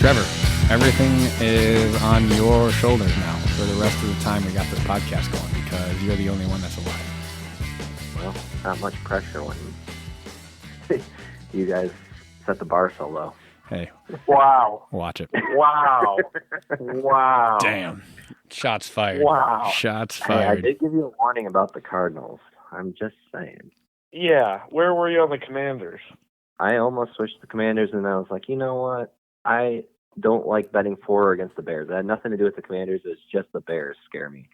Trevor, everything is on your shoulders now for the rest of the time we got this podcast going because you're the only one that's alive. Well, not much pressure when you guys set the bar so low. Hey. Wow. Watch it. Wow. Wow. Damn. Shots fired. Wow. Shots Hey, fired. I did give you a warning about the Cardinals. I'm just saying. Yeah. Where were you on the Commanders? I almost switched the Commanders, and I was like, you know what? I don't like betting for or against the Bears. It had nothing to do with the Commanders. It's just the Bears scare me.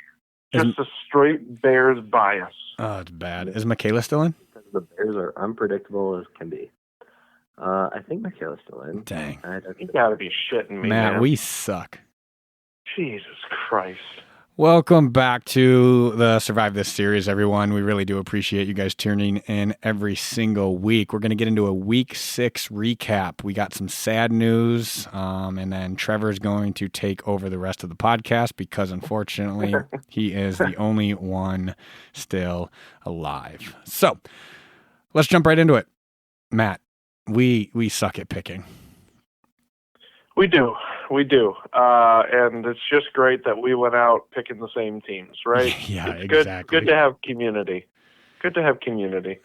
Just a straight Bears bias. Oh, it's bad. Is Michaela still in? Because the Bears are unpredictable as can be. I think Michaela's still in. Dang. You gotta be shitting me, Matt, man. we suck. Jesus Christ. Welcome back to the Survive This series, everyone. We really do appreciate you guys tuning in every single week. We're going to get into a Week 6 recap. We got some sad news, and then Trevor's going to take over the rest of the podcast because, unfortunately, he is the only one still alive. So, let's jump right into it. Matt, we suck at picking. We do. And it's just great that we went out picking the same teams, right? Yeah, it's exactly. Good to have community.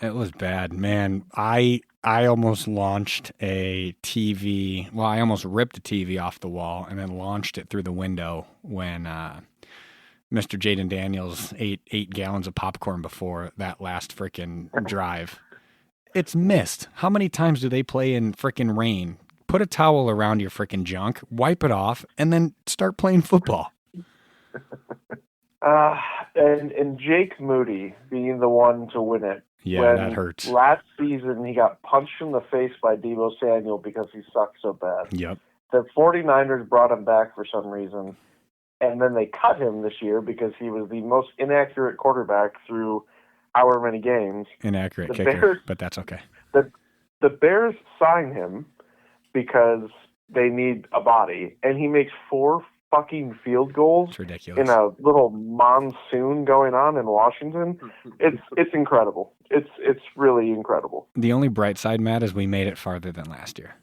It was bad, man. I almost launched a TV. Well, I almost ripped a TV off the wall and then launched it through the window when Mr. Jaden Daniels ate 8 gallons of popcorn before that last freaking drive. It's missed. How many times do they play in freaking rain? Put a towel around your freaking junk, wipe it off, and then start playing football. And Jake Moody being the one to win it. Yeah, that hurts. Last season, he got punched in the face by Deebo Samuel because he sucked so bad. Yep. The 49ers brought him back for some reason, and then they cut him this year because he was the most inaccurate quarterback through however many games. Inaccurate kicker, but that's okay. The Bears sign him because they need a body, and he makes 4 fucking field goals. It's ridiculous. In a little monsoon going on in Washington. It's incredible. It's really incredible. The only bright side, Matt, is we made it farther than last year.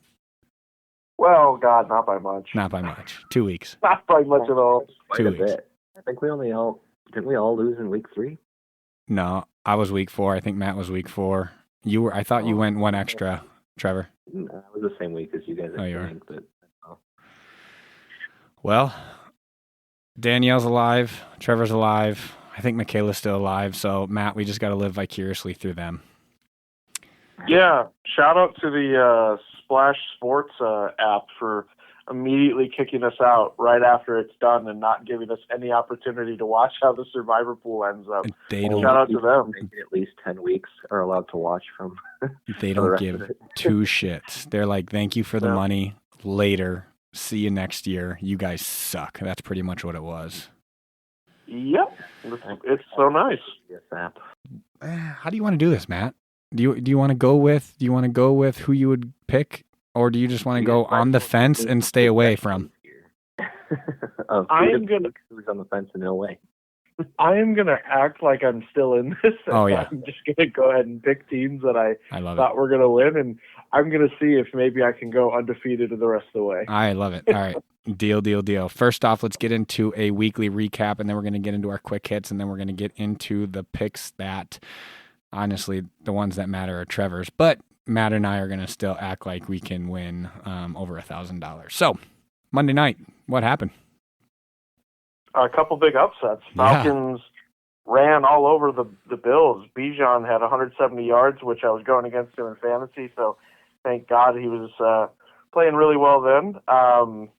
Well, God, not by much. Not by much. 2 weeks. Not by much at all. Quite 2 a weeks. bit. I think didn't we all lose in week 3? No, I was week 4. I think Matt was week 4. I thought you went one extra, Trevor. No, it was the same week as you guys. Oh, you are. But Well, Danielle's alive. Trevor's alive. I think Michaela's still alive. So, Matt, we just got to live vicariously through them. Yeah, shout out to the Splash Sports app for immediately kicking us out right after it's done and not giving us any opportunity to watch how the Survivor Pool ends up. Shout out to them. At least 10 weeks are allowed to watch from. They don't give 2 shits. They're like, thank you for the money. Later. See you next year. You guys suck. That's pretty much what it was. Yep. It's so nice. Yes, app. How do you want to do this, Matt? Do you want to go with who you would pick, or do you just want to go on the fence and stay away from? I'm gonna who's on the fence and no way. I am gonna act like I'm still in this. Oh yeah. I'm just gonna go ahead and pick teams that I love thought were gonna win, and I'm gonna see if maybe I can go undefeated the rest of the way. I love it. All right. Deal. First off, let's get into a weekly recap, and then we're going to get into our quick hits, and then we're going to get into the picks that, honestly, the ones that matter are Trevor's. But Matt and I are going to still act like we can win over $1,000. So, Monday night, what happened? A couple big upsets. Falcons ran all over the Bills. Bijan had 170 yards, which I was going against him in fantasy, so thank God he was playing really well then.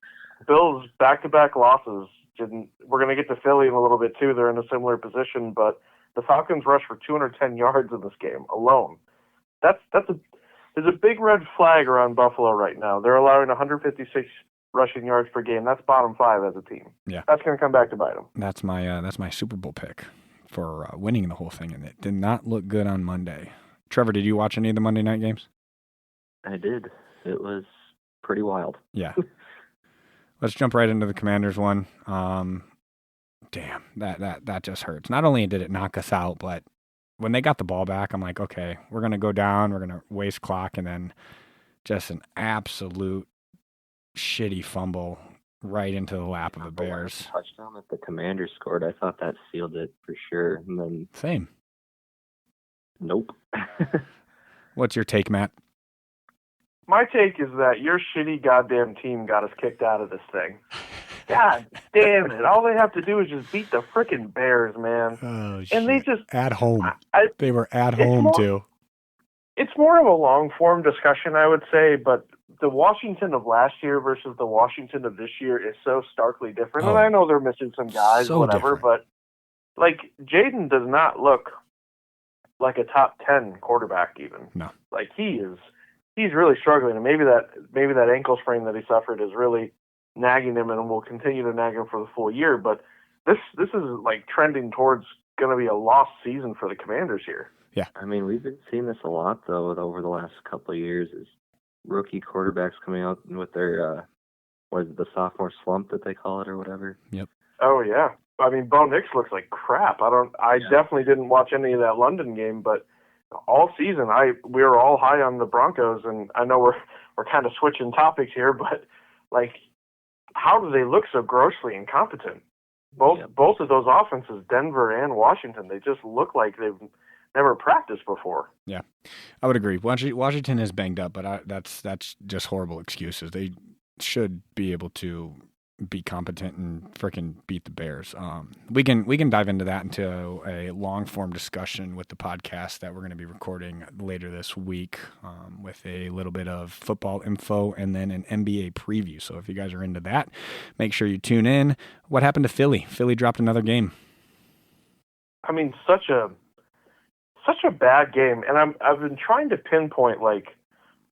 Bills back-to-back losses. We're going to get to Philly in a little bit too. They're in a similar position, but the Falcons rushed for 210 yards in this game alone. There's a big red flag around Buffalo right now. They're allowing 156 rushing yards per game. That's bottom 5 as a team. Yeah, that's going to come back to bite them. That's my Super Bowl pick for winning the whole thing, and it did not look good on Monday. Trevor, did you watch any of the Monday night games? I did. It was pretty wild. Yeah. Let's jump right into the Commanders one. Damn, that just hurts. Not only did it knock us out, but when they got the ball back, I'm like, okay, we're going to go down, we're going to waste clock, and then just an absolute shitty fumble right into the lap of the Bears. The touchdown that the Commanders scored, I thought that sealed it for sure. And then Same. Nope. What's your take, Matt? My take is that your shitty goddamn team got us kicked out of this thing. God damn it. All they have to do is just beat the frickin' Bears, man. Oh, shit. And they just... At home. They were at home, too. It's more of a long-form discussion, I would say, but the Washington of last year versus the Washington of this year is so starkly different. And I know they're missing some guys, so whatever, different. but, like, Jaden does not look like a top 10 quarterback even. No. Like, he's really struggling, and maybe that ankle sprain that he suffered is really nagging him and will continue to nag him for the full year, but this is, like, trending towards going to be a lost season for the Commanders here. Yeah. I mean, we've been seeing this a lot, though, over the last couple of years, is rookie quarterbacks coming out with their, what is it, the sophomore slump that they call it or whatever? Yep. Oh, yeah. I mean, Bo Nix looks like crap. I definitely didn't watch any of that London game, but all season we were all high on the Broncos, and I know we're kind of switching topics here, but, like, how do they look so grossly incompetent? Both of those offenses, Denver and Washington, they just look like they've never practiced before. Yeah, I would agree. Washington is banged up, but that's just horrible excuses. They should be able to be competent and freaking beat the Bears. We can dive into that into a long form discussion with the podcast that we're going to be recording later this week, with a little bit of football info and then an NBA preview. So if you guys are into that, make sure you tune in. What happened to Philly? Philly dropped another game. I mean, such a bad game, and I've been trying to pinpoint, like,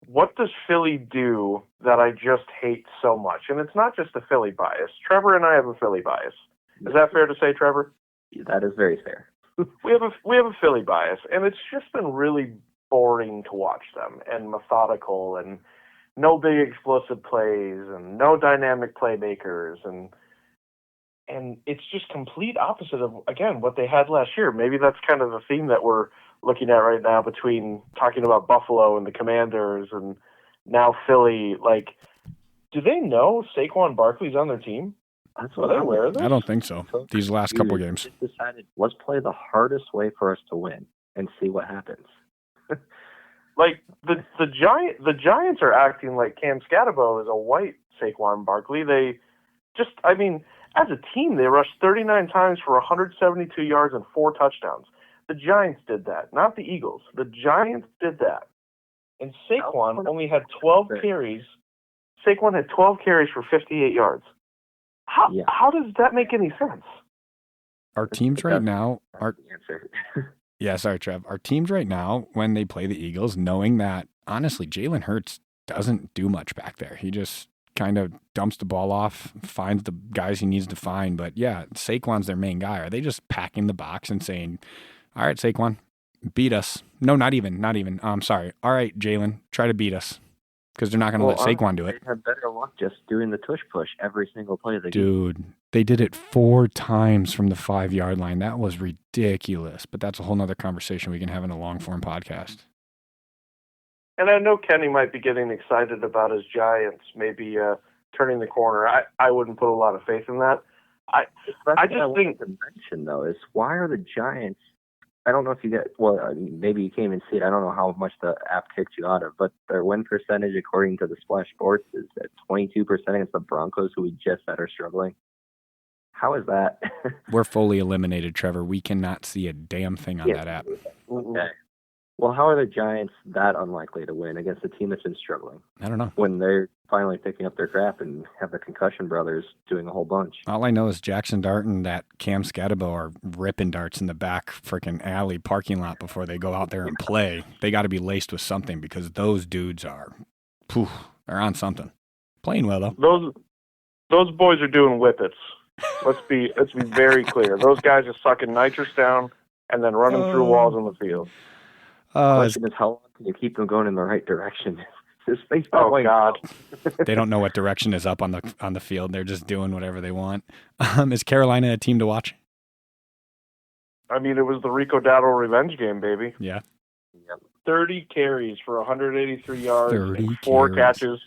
what does Philly do that I just hate so much? And it's not just a Philly bias. Trevor and I have a Philly bias. Is that fair to say, Trevor? That is very fair. We have a Philly bias, and it's just been really boring to watch them, and methodical, and no big explosive plays, and no dynamic playmakers, and it's just complete opposite of, again, what they had last year. Maybe that's kind of the theme that we're looking at right now between talking about Buffalo and the Commanders and now Philly. Like, do they know Saquon Barkley's on their team? That's what Are they aware of this? I don't think so. These last couple of games. Decided, let's play the hardest way for us to win and see what happens. Like, the Giants are acting like Cam Scatterbo is a white Saquon Barkley. They just, I mean, as a team, they rushed 39 times for 172 yards and 4 touchdowns. The Giants did that, not the Eagles. The Giants did that. And Saquon only had 12 carries. Saquon had 12 carries for 58 yards. How does that make any sense? Our teams right now are... Yeah, sorry, Trev. Our teams right now, when they play the Eagles, knowing that, honestly, Jalen Hurts doesn't do much back there. He just kind of dumps the ball off, finds the guys he needs to find. But, yeah, Saquon's their main guy. Are they just packing the box and saying... All right, Saquon, beat us. No, not even. I'm sorry. All right, Jalen, try to beat us, because they're not going to let Saquon do it. They have better luck just doing the tush push every single play they do. Dude, they did it 4 times from the 5-yard line. That was ridiculous, but that's a whole nother conversation we can have in a long-form podcast. And I know Kenny might be getting excited about his Giants maybe turning the corner. I wouldn't put a lot of faith in that. I just think to mention, though, is why are the Giants... I don't know if you get, well, maybe you can't even see it. I don't know how much the app kicks you out of, but their win percentage, according to the Splash Sports, is at 22% against the Broncos, who we just said are struggling. How is that? We're fully eliminated, Trevor. We cannot see a damn thing on that app. Okay. Well, how are the Giants that unlikely to win against a team that's been struggling? I don't know. When they're finally picking up their crap and have the concussion brothers doing a whole bunch. All I know is Jackson Dart and that Cam Scatterbo are ripping darts in the back freaking alley parking lot before they go out there and play. They got to be laced with something, because those dudes are, they're on something. Playing well, though. Those boys are doing whippets. Let's be very clear. Those guys are sucking nitrous down and then running through walls on the field. The question is, how long can you keep them going in the right direction? Oh, God. They don't know what direction is up on the field. They're just doing whatever they want. Is Carolina a team to watch? I mean, it was the Rico Dowdle revenge game, baby. Yeah. 30 carries for 183 yards, 30 4 carries. catches.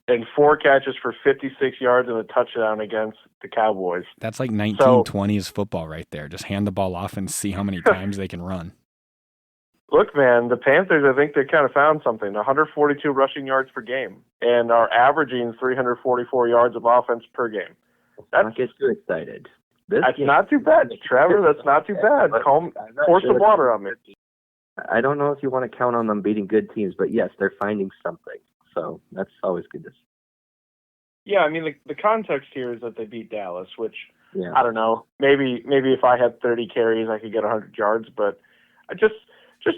and 4 catches for 56 yards and a touchdown against the Cowboys. That's like 1920s football right there. Just hand the ball off and see how many times they can run. Look, man, the Panthers, I think they kind of found something. 142 rushing yards per game and are averaging 344 yards of offense per game. Don't get too excited. That's not too bad, Trevor. That's not too bad. Pour some water on me. I don't know if you want to count on them beating good teams, but yes, they're finding something. So that's always good to see. Yeah, I mean, the context here is that they beat Dallas, which, I don't know, maybe if I had 30 carries, I could get 100 yards, but I just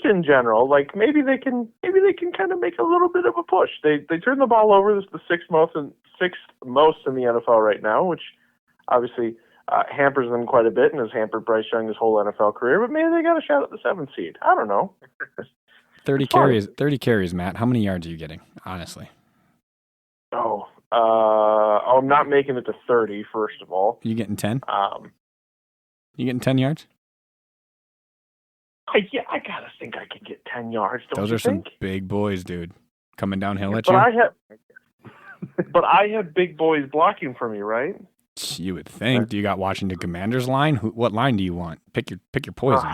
in general, like maybe they can kind of make a little bit of a push. They turn the ball over. This is the sixth most in the NFL right now, which obviously hampers them quite a bit and has hampered Bryce Young his whole NFL career. But maybe they got a shot at the 7th seed. I don't know. 30 carries, Matt. How many yards are you getting, honestly? I'm not making it to 30, first of all. You getting 10? You getting 10 yards? I gotta think I can get 10 yards. Those are some big boys, dude, coming downhill at you. But I have big boys blocking for me, right? You would think. Do you got Washington Commanders line? What line do you want? Pick your poison.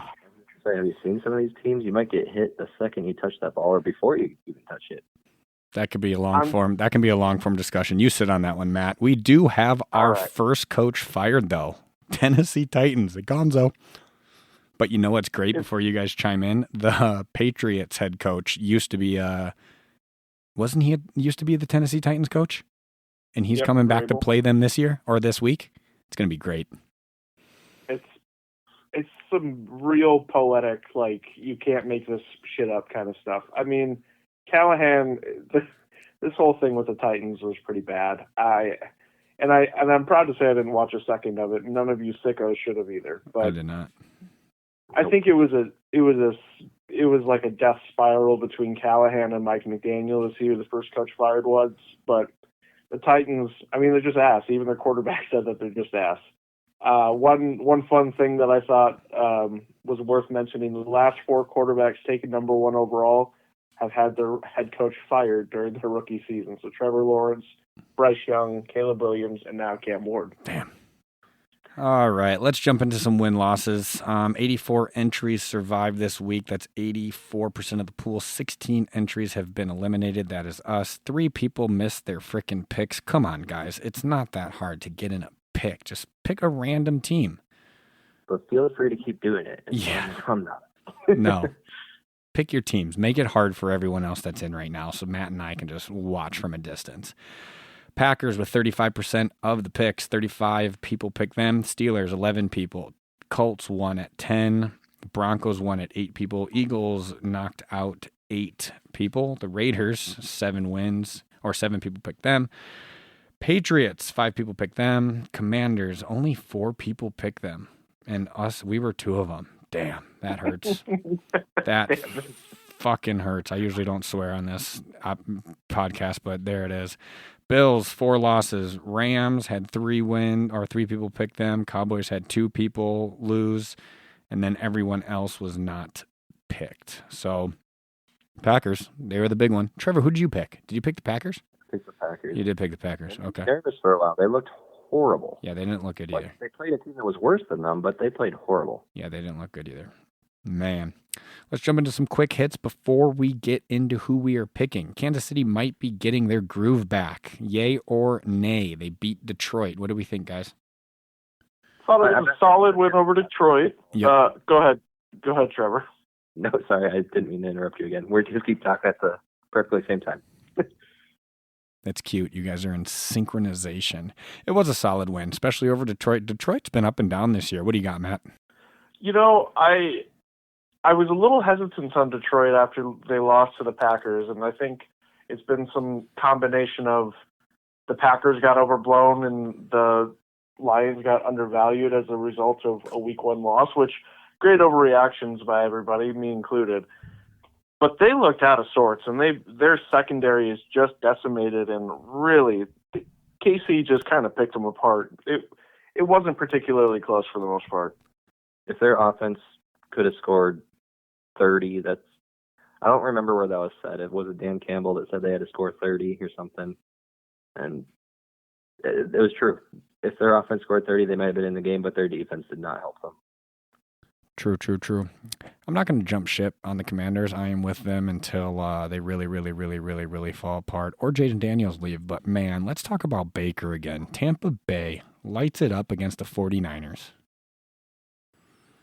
Have you seen some of these teams? You might get hit the second you touch that ball or before you even touch it. That could be a long form. That can be a long form discussion. You sit on that one, Matt. We do have our first coach fired, though. Tennessee Titans, the Gonzo. But you know what's great? Before you guys chime in, the Patriots head coach used to be wasn't he used to be the Tennessee Titans coach? And he's coming back to play them this year or this week. It's going to be great. It's some real poetic, like, you can't make this shit up kind of stuff. I mean, Callahan, this whole thing with the Titans was pretty bad. I'm proud to say I didn't watch a second of it. None of you sickos should have either. But I did not. I think it was like a death spiral between Callahan and Mike McDaniel to see who the first coach fired was. But the Titans, I mean, they're just ass. Even their quarterback said that they're just ass. One fun thing that I thought was worth mentioning: the last 4 quarterbacks taken number 1 overall have had their head coach fired during their rookie season. So Trevor Lawrence, Bryce Young, Caleb Williams, and now Cam Ward. Damn. All right, let's jump into some win-losses. 84 entries survived this week. That's 84% of the pool. 16 entries have been eliminated. That is us. 3 people missed their frickin' picks. Come on, guys. It's not that hard to get in a pick. Just pick a random team. But feel free to keep doing it. I'm not. No. Pick your teams. Make it hard for everyone else that's in right now so Matt and I can just watch from a distance. Packers with 35% of the picks. 35 people pick them. Steelers, 11 people. Colts won at 10. Broncos won at 8 people. Eagles knocked out 8 people. The Raiders, 7 wins, or 7 people picked them. Patriots, 5 people picked them. Commanders, only 4 people picked them. And us, we were 2 of them. Damn, that hurts. That fucking hurts. I usually don't swear on this podcast, but there it is. Bills, 4 losses. Rams had 3 people pick them. Cowboys had 2 people lose. And then everyone else was not picked. So, Packers, they were the big one. Trevor, who did you pick? Did you pick the Packers? I picked the Packers. You did pick the Packers. Okay. Nervous for a while. They looked horrible. Yeah, they didn't look good either. They played a team that was worse than them, but they played horrible. Yeah, they didn't look good either. Man. Let's jump into some quick hits before we get into who we are picking. Kansas City might be getting their groove back. Yay or nay? They beat Detroit. What do we think, guys? Thought it was a solid win over Detroit. Yep. Go ahead. Go ahead, Trevor. No, sorry. I didn't mean to interrupt you again. We're just keep talking at the perfectly same time. That's cute. You guys are in synchronization. It was a solid win, especially over Detroit. Detroit's been up and down this year. What do you got, Matt? You know, I was a little hesitant on Detroit after they lost to the Packers, and I think it's been some combination of the Packers got overblown and the Lions got undervalued as a result of a Week 1 loss, which great overreactions by everybody, me included. But they looked out of sorts, and their secondary is just decimated, and really, KC just kind of picked them apart. It wasn't particularly close for the most part. If their offense could have scored 30, I don't remember where that was said. It was Dan Campbell that said they had to score 30 or something. And it was true. If their offense scored 30, they might have been in the game, but their defense did not help them. True. I'm not going to jump ship on the Commanders. I am with them until they really fall apart or Jaden Daniels leave. But, man, let's talk about Baker again. Tampa Bay lights it up against the 49ers.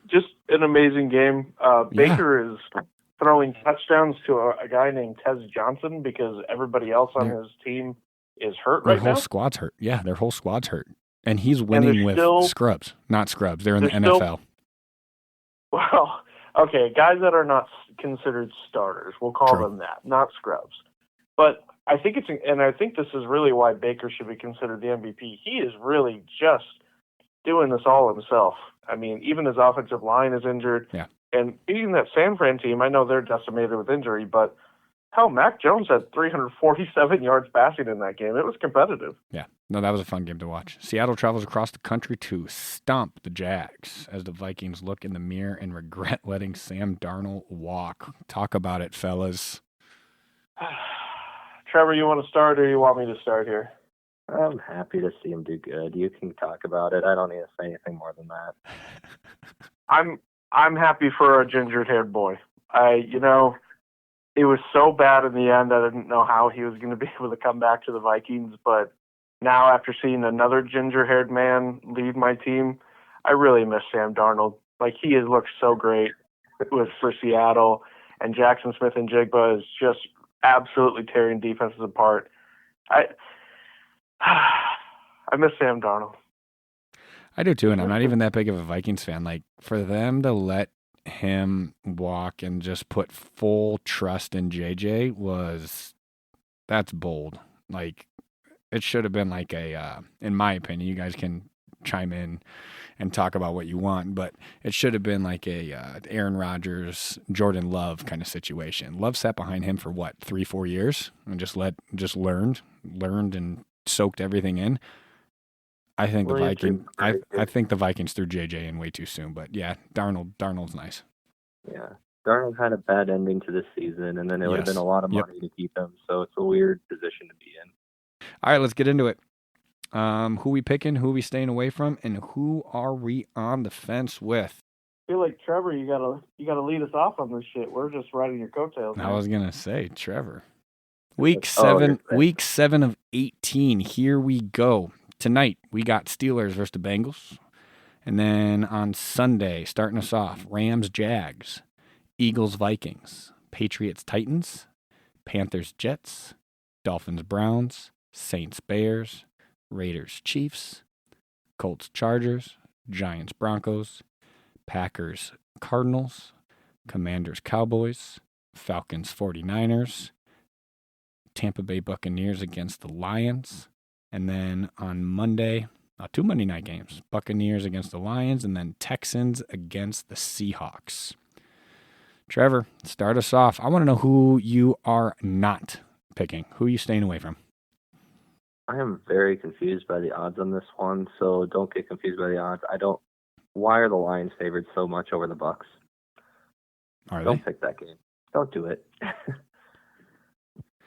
Just an amazing game. Baker is throwing touchdowns to a guy named Tez Johnson because everybody else on his team is hurt right now. Their whole squad's hurt. Yeah, their whole squad's hurt. And he's winning with scrubs. Not scrubs. They're in the NFL. Well, okay, guys that are not considered starters, we'll call them that, not scrubs. But I think this is really why Baker should be considered the MVP. He is really just doing this all himself. I mean, even his offensive line is injured. Yeah. And even that San Fran team, I know they're decimated with injury, but hell, Mac Jones had 347 yards passing in that game. It was competitive. Yeah. No, that was a fun game to watch. Seattle travels across the country to stomp the Jags as the Vikings look in the mirror and regret letting Sam Darnold walk. Talk about it, fellas. Trevor, you want to start or you want me to start here? I'm happy to see him do good. You can talk about it. I don't need to say anything more than that. I'm happy for a ginger-haired boy. It was so bad in the end, I didn't know how he was going to be able to come back to the Vikings. But now, after seeing another ginger-haired man lead my team, I really miss Sam Darnold. Like, he has looked so great for Seattle, and Jackson Smith and Jigba is just absolutely tearing defenses apart. I miss Sam Darnold. I do too, and I'm not even that big of a Vikings fan. Like, for them to let him walk and just put full trust in JJ that's bold. Like, it should have been like in my opinion, you guys can chime in and talk about what you want, but it should have been like a Aaron Rodgers, Jordan Love kind of situation. Love sat behind him for 3-4 years and just learned and soaked everything in. I think I think the Vikings threw JJ in way too soon, but yeah, Darnold's nice. Yeah. Darnold had a bad ending to this season, and then it would have been a lot of money to keep him, so it's a weird position to be in. All right, let's get into it. Who we picking, who we staying away from, and who are we on the fence with? I feel like, Trevor, you gotta lead us off on this shit. We're just riding your coattails. I was gonna say, Trevor. Week 7 of 18. Here we go. Tonight, we got Steelers versus the Bengals. And then on Sunday, starting us off, Rams, Jags, Eagles, Vikings, Patriots, Titans, Panthers, Jets, Dolphins, Browns, Saints, Bears, Raiders, Chiefs, Colts, Chargers, Giants, Broncos, Packers, Cardinals, Commanders, Cowboys, Falcons, 49ers, Tampa Bay Buccaneers against the Lions. And then on Monday, 2 Monday night games, Buccaneers against the Lions, and then Texans against the Seahawks. Trevor, start us off. I want to know who you are not picking. Who are you staying away from? I am very confused by the odds on this one, so don't get confused by the odds. Why are the Lions favored so much over the Bucs? Don't pick that game. Don't do it.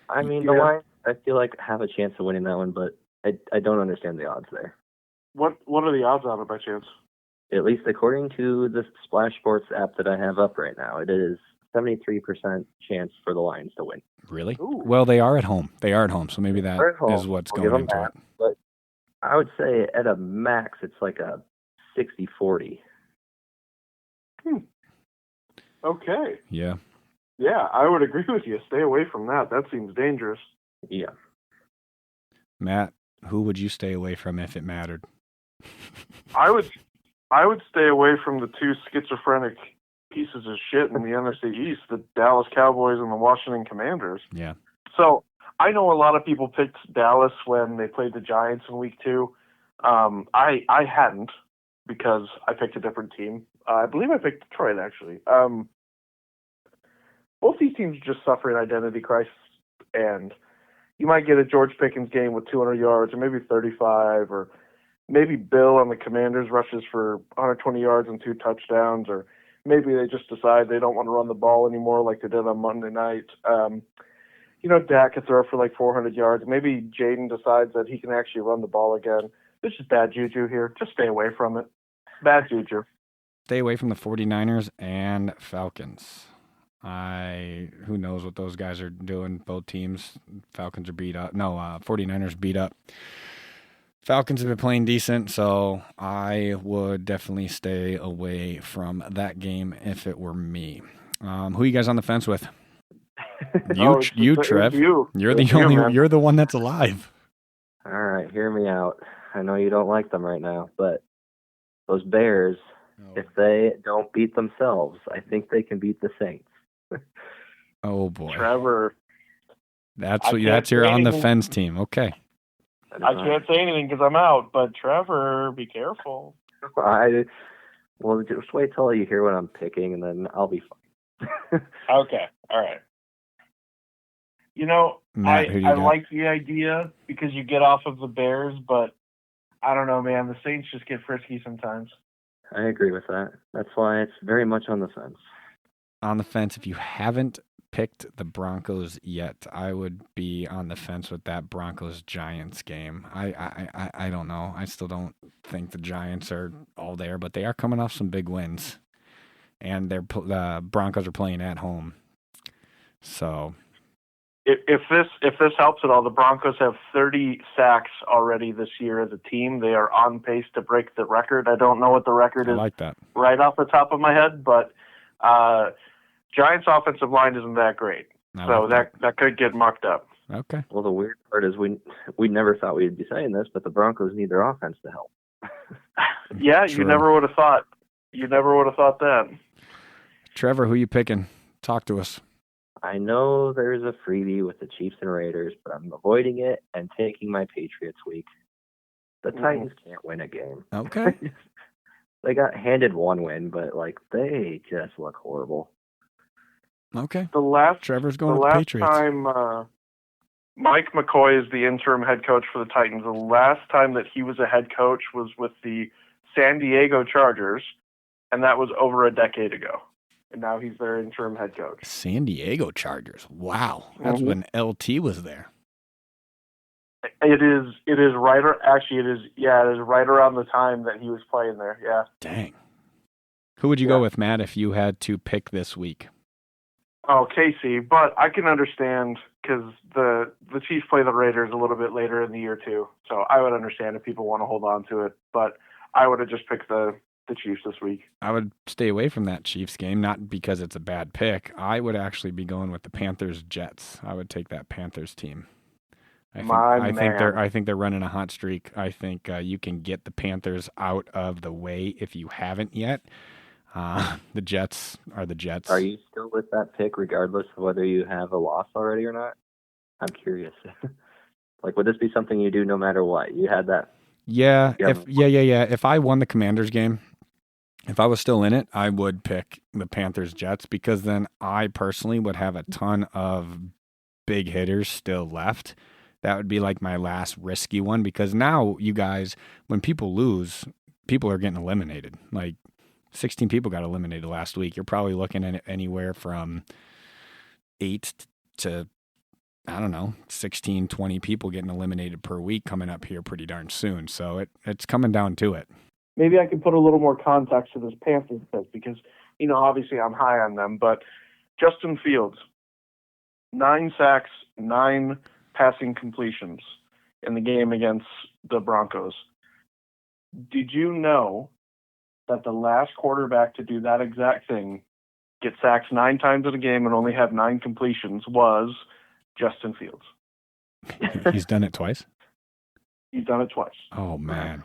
I mean, the Lions, I feel like, have a chance of winning that one, but I don't understand the odds there. What are the odds on it by chance? At least according to the Splash Sports app that I have up right now, it is 73% chance for the Lions to win. Really? Ooh. Well, they are at home. So maybe that is what's going into it. But I would say at a max, it's like a 60-40. Okay. Yeah. Yeah, I would agree with you. Stay away from that. That seems dangerous. Yeah. Matt, who would you stay away from if it mattered? I would stay away from the two schizophrenic pieces of shit in the NFC East, the Dallas Cowboys and the Washington Commanders. Yeah. So I know a lot of people picked Dallas when they played the Giants in week 2. I hadn't, because I picked a different team. I believe I picked Detroit, actually. Both these teams are just suffering identity crisis, and you might get a George Pickens game with 200 yards or maybe 35, or maybe Bill on the Commanders rushes for 120 yards and 2 touchdowns, or maybe they just decide they don't want to run the ball anymore like they did on Monday night. Dak could throw for like 400 yards. Maybe Jaden decides that he can actually run the ball again. This is bad juju here. Just stay away from it. Bad juju. Stay away from the 49ers and Falcons. Who knows what those guys are doing, both teams. Falcons are beat up. No, 49ers beat up. Falcons have been playing decent, so I would definitely stay away from that game if it were me. Who are you guys on the fence with? You, Trev. You're the one that's alive. All right, hear me out. I know you don't like them right now, but those Bears, if they don't beat themselves, I think they can beat the Saints. Oh boy, Trevor. That's your on the fence team. Okay. I can't say anything because I'm out, but Trevor, be careful. Well, just wait till you hear what I'm picking, and then I'll be fine. Okay, all right. Matt, I like the idea because you get off of the Bears, but I don't know, man. The Saints just get frisky sometimes. I agree with that. That's why it's very much on the fence. On the fence, if you haven't picked the Broncos yet, I would be on the fence with that Broncos-Giants game. I don't know. I still don't think the Giants are all there, but they are coming off some big wins, and the Broncos are playing at home. So, if this helps at all, the Broncos have 30 sacks already this year as a team. They are on pace to break the record. I don't know what the record is. I like that. Right off the top of my head, but Giants' offensive line isn't that great, so that could get mucked up. Okay. Well, the weird part is we never thought we'd be saying this, but the Broncos need their offense to help. Yeah, True. You never would have thought. You never would have thought that. Trevor, who you picking? Talk to us. I know there's a freebie with the Chiefs and Raiders, but I'm avoiding it and taking my Patriots week. The Titans can't win a game. Okay. They got handed one win, but they just look horrible. Okay. Trevor's going with the Patriots. The last time Mike McCoy is the interim head coach for the Titans. The last time that he was a head coach was with the San Diego Chargers, and that was over a decade ago. And now he's their interim head coach. San Diego Chargers. Wow. That's when LT was there. It is right. Actually, it is right around the time that he was playing there. Yeah. Dang. Who would you go with, Matt, if you had to pick this week? Oh, KC, but I can understand because the Chiefs play the Raiders a little bit later in the year too. So I would understand if people want to hold on to it, but I would have just picked the Chiefs this week. I would stay away from that Chiefs game, not because it's a bad pick. I would actually be going with the Panthers-Jets. I would take that Panthers team. I think they're running a hot streak. I think you can get the Panthers out of the way if you haven't yet. The Jets are the Jets. Are you still with that pick regardless of whether you have a loss already or not? I'm curious. Would this be something you do no matter what? You had that? Yeah. If I won the Commanders game, if I was still in it, I would pick the Panthers-Jets because then I personally would have a ton of big hitters still left. That would be my last risky one because now you guys, when people lose, people are getting eliminated. 16 people got eliminated last week. You're probably looking at anywhere from 8 to, 16, 20 people getting eliminated per week coming up here pretty darn soon. So it's coming down to it. Maybe I can put a little more context to this Panthers pick because, obviously I'm high on them, but Justin Fields, 9 sacks, 9 passing completions in the game against the Broncos. Did you know that the last quarterback to do that exact thing, get sacks 9 times in a game and only have 9 completions, was Justin Fields? He's done it twice? He's done it twice. Oh, man.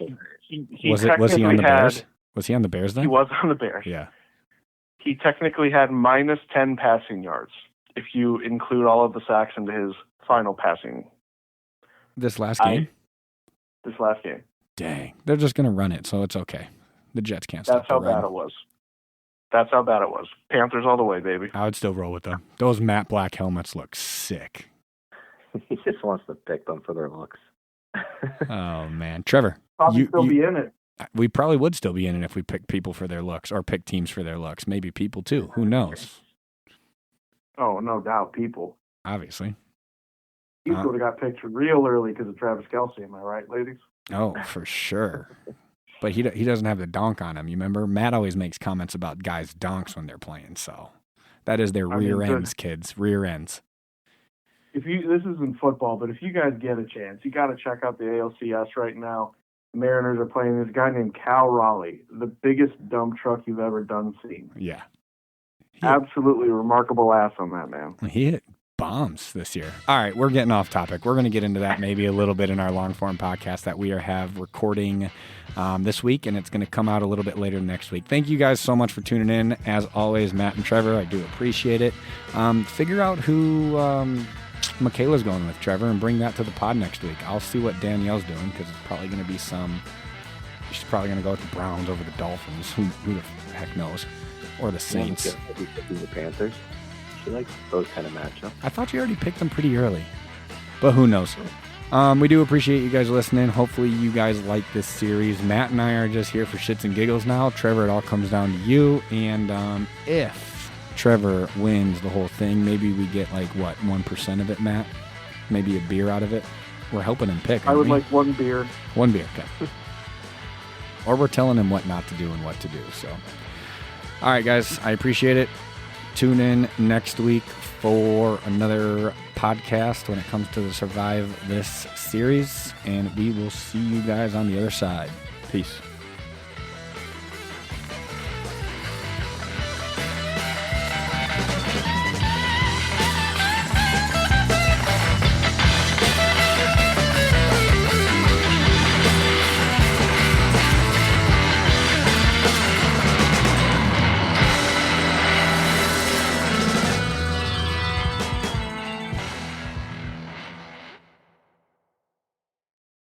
Was he on the Bears? Was he on the Bears then? He was on the Bears. Yeah. He technically had minus 10 passing yards if you include all of the sacks into his final passing. This last game? This last game. Dang. They're just going to run it, so it's okay. The Jets can't stop the run. That's how bad it was. That's how bad it was. Panthers all the way, baby. I would still roll with them. Those matte black helmets look sick. He just wants to pick them for their looks. Oh, man. Trevor. Probably still be in it. We probably would still be in it if we picked people for their looks or pick teams for their looks. Maybe people, too. Who knows? Oh, no doubt. People. Obviously. He would have got picked real early because of Travis Kelce. Am I right, ladies? Oh, for sure. But he doesn't have the dunk on him. You remember? Matt always makes comments about guys' dunks when they're playing. So that is their rear ends, kids. Rear ends. This isn't football, but if you guys get a chance, you got to check out the ALCS right now. The Mariners are playing this guy named Cal Raleigh, the biggest dump truck you've ever seen. Yeah. Absolutely remarkable ass on that man. He hit bombs this year. All right, we're getting off topic. We're going to get into that maybe a little bit in our long form podcast that we have recording this week, and it's going to come out a little bit later next week. Thank you guys so much for tuning in. As always, Matt and Trevor, I do appreciate it. Figure out who Michaela's going with, Trevor, and bring that to the pod next week. I'll see what Danielle's doing because it's probably going to be she's probably going to go with the Browns over the Dolphins. Who the heck knows? Or the Saints. The Panthers. She likes those kind of matchups. I thought you already picked them pretty early, but who knows? We do appreciate you guys listening. Hopefully you guys like this series. Matt and I are just here for shits and giggles now. Trevor, it all comes down to you. And if Trevor wins the whole thing, maybe we get 1% of it, Matt? Maybe a beer out of it? We're helping him pick. I would like one beer. One beer, okay. Or we're telling him what not to do and what to do. So, all right, guys, I appreciate it. Tune in next week for another podcast when it comes to the Survive This series, and we will see you guys on the other side. Peace.